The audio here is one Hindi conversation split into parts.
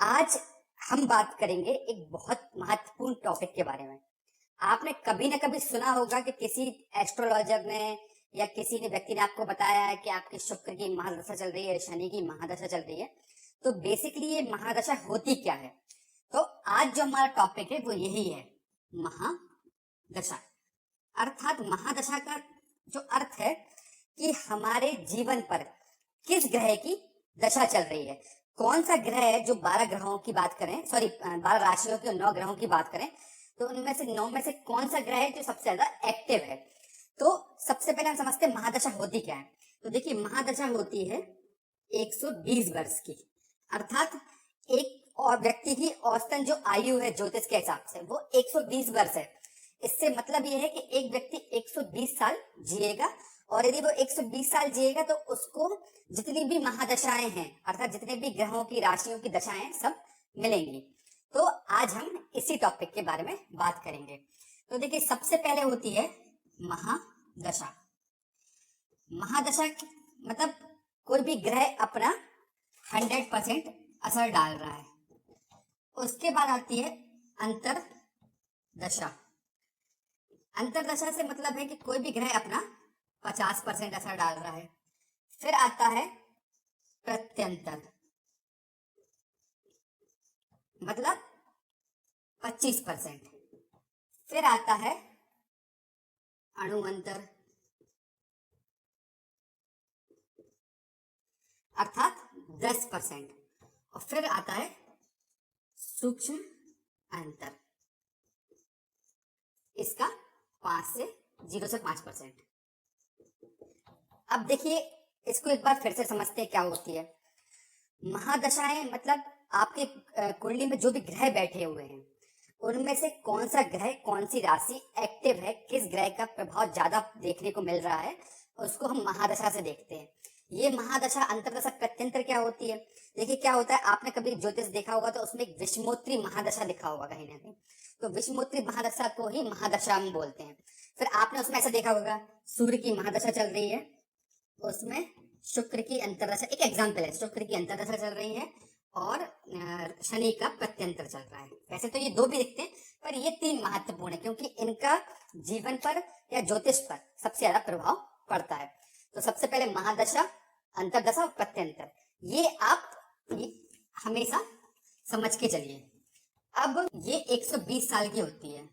आज हम बात करेंगे एक बहुत महत्वपूर्ण टॉपिक के बारे में। आपने कभी ना कभी सुना होगा कि किसी एस्ट्रोलॉजर ने या किसी ने व्यक्ति ने आपको बताया है कि आपके शुक्र की महादशा चल रही है, शनि की महादशा चल रही है। तो बेसिकली ये महादशा होती क्या है? तो आज जो हमारा टॉपिक है वो यही है, महादशा। अर्थात महादशा का जो अर्थ है कि हमारे जीवन पर किस ग्रह की दशा चल रही है, कौन सा ग्रह है। जो 12 ग्रहों की बात करें, 12 राशियों के 9 ग्रहों की बात करें, तो उनमें से 9 में से कौन सा ग्रह है जो सबसे ज्यादा एक्टिव है। तो सबसे पहले हम समझते हैं महादशा होती क्या है। तो देखिए, महादशा होती है 120 वर्ष की। अर्थात एक और व्यक्ति की औसतन जो आयु है ज्योतिष के हिसाब से वो 120 वर्ष है। इससे मतलब ये है कि एक व्यक्ति 120 साल जिएगा, और यदि वो 120 साल जिएगा तो उसको जितनी भी महादशाएं हैं, अर्थात जितने भी ग्रहों की राशियों की दशाएं सब मिलेंगी। तो आज हम इसी टॉपिक के बारे में बात करेंगे। तो देखिए, सबसे पहले होती है महादशा। महादशा मतलब कोई भी ग्रह अपना 100% असर डाल रहा है। उसके बाद आती है अंतरदशा। अंतरदशा से मतलब है कि कोई भी ग्रह अपना 50% असर डाल रहा है। फिर आता है प्रत्यंतर, मतलब 25%। फिर आता है अणुअंतर, अर्थात 10%। और फिर आता है सूक्ष्म अंतर, इसका 0 से 5%। अब देखिए, इसको एक बार फिर से समझते हैं क्या होती है। महादशाएं मतलब आपके कुंडली में जो भी ग्रह बैठे हुए हैं उनमें से कौन सा ग्रह, कौन सी राशि एक्टिव है, किस ग्रह का प्रभाव ज्यादा देखने को मिल रहा है, उसको हम महादशा से देखते हैं। ये महादशा, अंतरदशा, प्रत्यंतर क्या होती है। देखिए क्या होता है, आपने कभी ज्योतिष देखा होगा तो उसमें एक विषमोत्री महादशा लिखा होगा कहीं ना कहीं। तो विषमोत्री महादशा को ही महादशा हम बोलते हैं। फिर आपने उसमें ऐसा देखा होगा, सूर्य की महादशा चल रही है, उसमें शुक्र की अंतरदशा, एक एग्जाम्पल है, शुक्र की अंतरदशा चल रही है और शनि का प्रत्यंतर चल रहा है। वैसे तो ये दो भी दिखते हैं, पर ये 3 महत्वपूर्ण है क्योंकि इनका जीवन पर या ज्योतिष पर सबसे ज्यादा प्रभाव पड़ता है। तो सबसे पहले महादशा, अंतरदशा और प्रत्यंतर, ये आप हमेशा समझ के चलिए। अब ये 120 साल की होती है।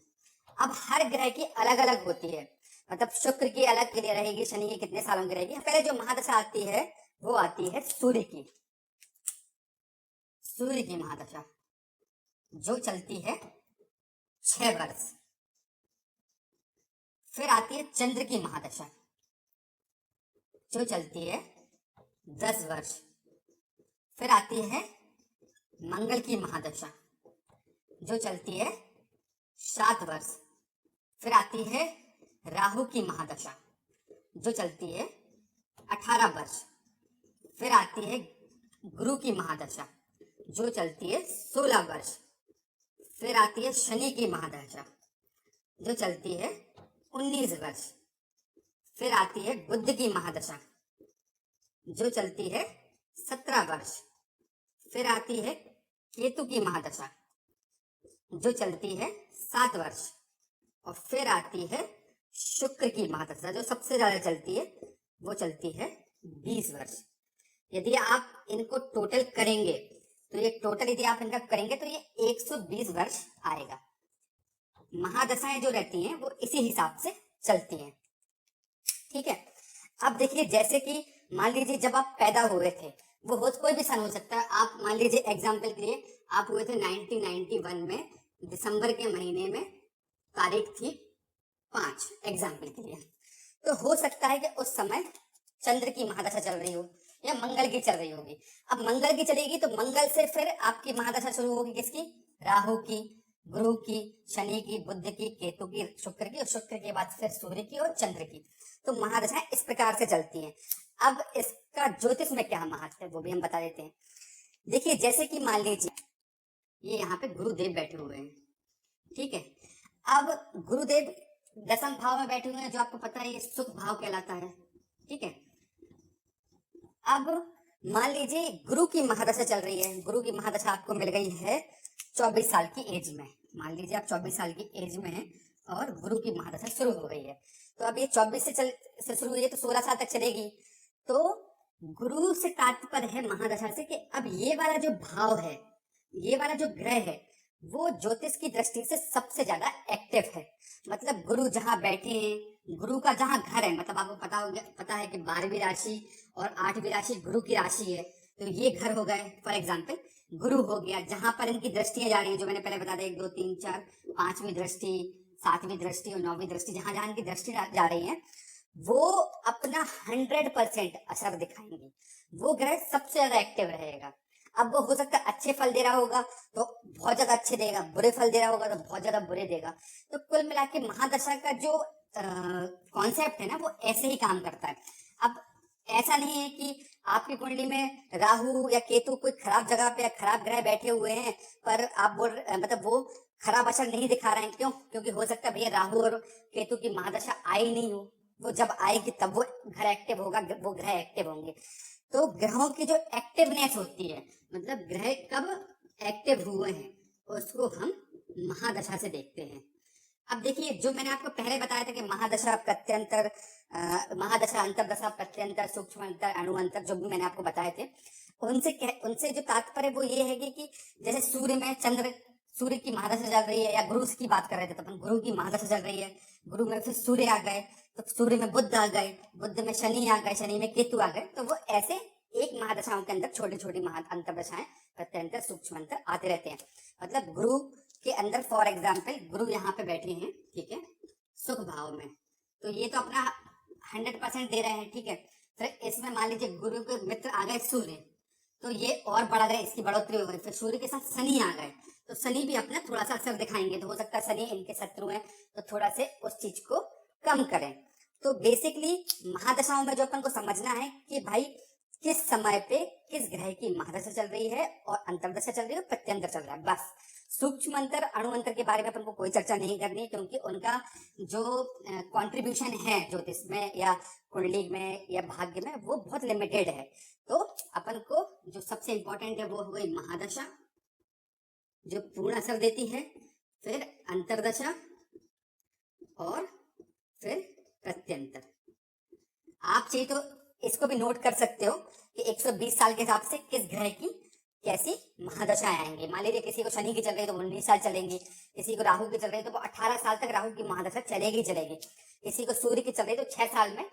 अब हर ग्रह की अलग अलग होती है, मतलब शुक्र की अलग के लिए रहेगी, शनि की कितने सालों की रहेगी। पहले जो महादशा आती है वो आती है सूर्य की। सूर्य की महादशा जो चलती है 6 वर्ष। फिर आती है चंद्र की महादशा जो चलती है 10 वर्ष। फिर आती है मंगल की महादशा जो चलती है 7 वर्ष। फिर आती है राहु की महादशा जो चलती है 18 वर्ष। फिर आती है गुरु की महादशा जो चलती है 16 वर्ष। फिर आती है शनि की महादशा जो चलती है 19 वर्ष। फिर आती है बुध की महादशा जो चलती है 17 वर्ष। फिर आती है केतु की महादशा जो चलती है 7 वर्ष। और फिर आती है शुक्र की महादशा जो सबसे ज्यादा चलती है, वो चलती है 20 वर्ष। यदि आप इनको टोटल करेंगे तो ये टोटल यदि आप इनका करेंगे तो ये 120 वर्ष आएगा। महादशाएं जो रहती हैं वो इसी हिसाब से चलती हैं, ठीक है। अब देखिए, जैसे कि मान लीजिए जब आप पैदा हुए थे, वो हो कोई भी सन हो सकता है। आप मान लीजिए एग्जाम्पल के लिए आप हुए थे 1991 में, दिसंबर के महीने में, तारीख थी 5, एग्जाम्पल के लिए। तो हो सकता है कि उस समय चंद्र की महादशा चल रही हो या मंगल की चल रही होगी। अब मंगल की चलेगी तो मंगल से फिर आपकी महादशा शुरू होगी किसकी? राहु की, गुरु की, शनि की, बुध की, केतु की, शुक्र की, और शुक्र के बाद फिर सूर्य की और चंद्र की। तो महादशाएं इस प्रकार से चलती हैं। अब इसका ज्योतिष में क्या महत्व है वो भी हम बता देते हैं। देखिए, जैसे कि मान लीजिए ये यहाँ पे गुरुदेव बैठे हुए हैं, ठीक है। अब गुरुदेव 10वें भाव में बैठे हुए हैं, जो आपको पता है ये सुख भाव कहलाता है, ठीक है। अब मान लीजिए गुरु की महादशा चल रही है, गुरु की महादशा आपको मिल गई है 24 साल की एज में। मान लीजिए आप 24 साल की एज में हैं और गुरु की महादशा शुरू हो गई है। तो अब ये 24 से शुरू हुई है तो 16 साल तक चलेगी। तो गुरु से तात्पर्य है महादशा से कि अब ये वाला जो भाव है, ये वाला जो ग्रह है, वो ज्योतिष की दृष्टि से सबसे ज्यादा एक्टिव है। मतलब गुरु जहां बैठे हैं, गुरु का जहां घर है, मतलब आपको पता है कि 12वीं राशि और 8वीं राशि गुरु की राशि है। तो ये घर हो गए, फॉर एग्जाम्पल गुरु हो गया, जहां पर इनकी दृष्टियां जा रही है, जो मैंने पहले बता दिया, 1 2 3 4 5वीं दृष्टि, 7वीं दृष्टि और 9वीं दृष्टि, जहां जहां इनकी दृष्टि जा रही है, वो अपना 100% असर दिखाएंगे। वो ग्रह सबसे ज्यादा एक्टिव रहेगा। अब वो हो सकता है अच्छे फल दे रहा होगा तो बहुत ज्यादा अच्छे देगा, बुरे फल दे रहा होगा तो बहुत ज्यादा बुरे देगा। तो कुल मिला के महादशा का जो कॉन्सेप्ट है ना, वो ऐसे ही काम करता है। अब ऐसा नहीं है कि आपकी कुंडली में राहु या केतु कोई खराब जगह पे या खराब ग्रह बैठे हुए हैं, पर आप मतलब वो खराब असर नहीं दिखा रहे हैं। क्यों? क्योंकि हो सकता है भैया राहु और केतु की महादशा आई नहीं हो, वो जब आएगी तब वो घर एक्टिव होगा, वो ग्रह एक्टिव होंगे। तो ग्रहों की जो एक्टिवनेस होती है, मतलब ग्रह कब एक्टिव हुए हैं, उसको हम महादशा से देखते हैं। अब देखिए, जो मैंने आपको पहले बताया था कि महादशा, प्रत्यंतर, महादशा, अंतरदशा, प्रत्यंतर, सूक्ष्म अंतर, अणु अंतर, जो भी मैंने आपको बताए थे, उनसे जो तात्पर्य वो ये है कि जैसे सूर्य में सूर्य की महादशा चल रही है, या गुरु की बात कर रहे थे तो अपन गुरु की महादशा चल रही है, गुरु में फिर सूर्य आ गए, तो सूर्य में बुध आ गए, बुध में शनि आ गए, शनि में केतु आ गए। तो वो ऐसे एक महादशाओं के अंदर छोटी छोटी अंतरदशाएं, प्रत्यंतर, सूक्ष्म अंतर आते रहते हैं। मतलब गुरु के अंदर फॉर एग्जाम्पल गुरु यहाँ पे बैठे हैं, ठीक है, सुख भाव में, तो ये तो अपना 100% दे रहे हैं, ठीक है। फिर इसमें मान लीजिए गुरु के मित्र आ गए सूर्य, तो ये और बढ़ गए, इसकी बढ़ोतरी हो गई। फिर सूर्य के साथ शनि आ गए, तो शनि भी अपना थोड़ा सा असर दिखाएंगे। तो हो सकता है शनि इनके शत्रु हैं, तो थोड़ा से उस चीज को कम करें। तो बेसिकली महादशाओं में जो अपन को समझना है कि भाई किस समय पे किस ग्रह की महादशा चल रही है और अंतरदशा चल रही है, प्रत्यंतर चल रहा है, बस। सूक्ष्म अंतर, अणु अंतर के बारे में अपन को कोई चर्चा नहीं करनी, क्योंकि उनका जो कंट्रीब्यूशन है ज्योतिष में या कुंडली में या भाग्य में, वो बहुत लिमिटेड है। तो अपन को जो सबसे इंपॉर्टेंट है वो हो गई महादशा, जो पूर्ण असर देती है, फिर अंतरदशा और फिर प्रत्यंतर। आप चाहिए तो इसको भी नोट कर सकते हो कि 120 साल के हिसाब से किस ग्रह की कैसी महादशाएं आएंगी। मान लीजिए किसी को शनि की चल रही है तो 19 साल चलेंगी, किसी को राहु की चल रही है तो वो 18 साल तक राहु की महादशा चलेगी, किसी को सूर्य की चल रही है तो 6 साल में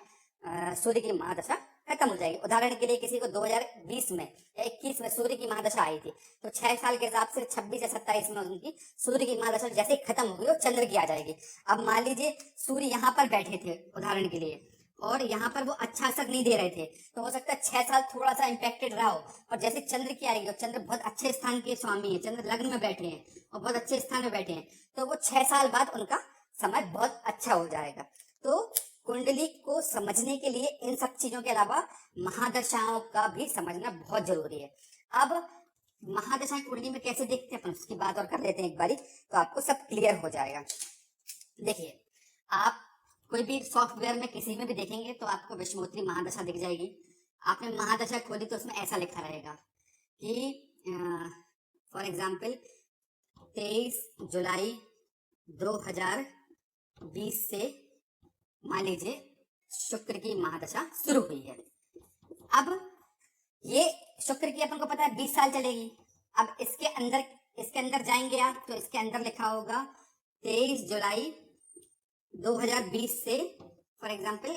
सूर्य की महादशा खत्म हो जाएगी। उदाहरण के लिए किसी को 2020 में या 21 में सूर्य की महादशा आई थी, तो 6 साल के हिसाब से 26 या 27 में उनकी सूर्य की महादशा जैसे खत्म हो गई और चंद्र की आ जाएगी। अब मान लीजिए सूर्य यहाँ पर बैठे थे उदाहरण के लिए, और यहाँ पर वो अच्छा असर नहीं दे रहे थे, तो हो सकता है 6 साल थोड़ा सा इंपैक्टेड रहा हो, और जैसे चंद्र की आएगी, और चंद्र बहुत अच्छे स्थान के स्वामी है, चंद्र लग्न में बैठे हैं और बहुत अच्छे स्थान में बैठे हैं, तो वो 6 साल बाद उनका समय बहुत अच्छा हो जाएगा। तो कुंडली को समझने के लिए इन सब चीजों के अलावा महादशाओं का भी समझना बहुत जरूरी है। अब महादशाएं कुंडली में कैसे देखते हैं अपन उसकी बात और कर लेते हैं एक बारी, तो आपको सब क्लियर हो जाएगा। देखिए, आप कोई भी सॉफ्टवेयर में किसी में भी देखेंगे तो आपको विषमोत्री महादशा दिख जाएगी। आपने महादशा खोली तो उसमें ऐसा लिखा रहेगा कि फॉर एग्जाम्पल 23 जुलाई 2020 से मान लीजिए शुक्र की महादशा शुरू हुई है। अब ये शुक्र की अपन को पता है 20 साल चलेगी। अब इसके अंदर जाएंगे आप, तो इसके अंदर लिखा होगा 23 जुलाई 2020 से फॉर एग्जाम्पल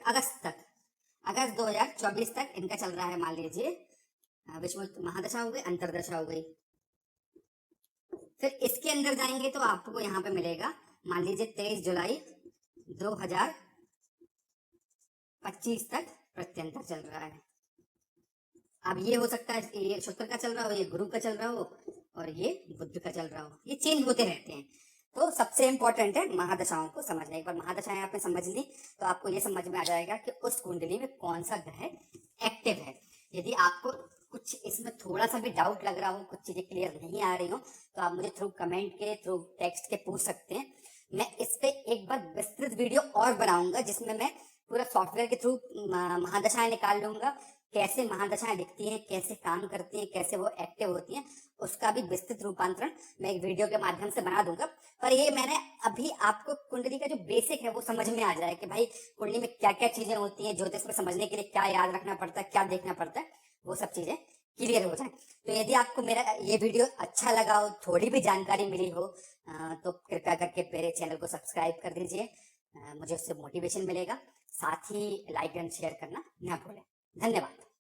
अगस्त 2024 तक इनका चल रहा है। मान लीजिए विषुवत महादशा हो गई, अंतरदशा हो गई। फिर इसके अंदर जाएंगे तो आपको यहाँ पे मिलेगा, मान लीजिए 23 जुलाई 2025 तक प्रत्यंतर चल रहा है। अब ये हो सकता है ये शुक्र का चल रहा हो, ये गुरु का चल रहा हो, और ये बुध का चल रहा हो, ये चेंज होते रहते हैं। तो सबसे इंपॉर्टेंट है महादशाओं को समझना। एक बार महादशाएं आपने समझ ली तो आपको ये समझ में आ जाएगा कि उस कुंडली में कौन सा ग्रह एक्टिव है। यदि आपको कुछ इसमें थोड़ा सा भी डाउट लग रहा हो, कुछ चीजें क्लियर नहीं आ रही हो, तो आप मुझे थ्रू कमेंट के, थ्रू टेक्स्ट के पूछ सकते हैं। मैं इस पे एक बार विस्तृत वीडियो और बनाऊंगा जिसमें मैं पूरा सॉफ्टवेयर के थ्रू महादशाएं निकाल लूंगा, कैसे महादशाएं दिखती हैं, कैसे काम करती हैं, कैसे वो एक्टिव होती हैं, उसका भी विस्तृत रूपांतरण मैं एक वीडियो के माध्यम से बना दूंगा। पर ये मैंने अभी आपको कुंडली का जो बेसिक है वो समझ में आ जाए कि भाई कुंडली में क्या क्या चीजें होती हैं, ज्योतिष में समझने के लिए क्या याद रखना पड़ता है, क्या देखना पड़ता है, वो सब चीजें क्लियर हो जाए। तो यदि आपको मेरा ये वीडियो अच्छा लगा हो, थोड़ी भी जानकारी मिली हो, तो कृपया करके मेरे चैनल को सब्सक्राइब कर दीजिए, मुझे उससे मोटिवेशन मिलेगा। साथ ही लाइक एंड शेयर करना ना भूलें। धन्यवाद।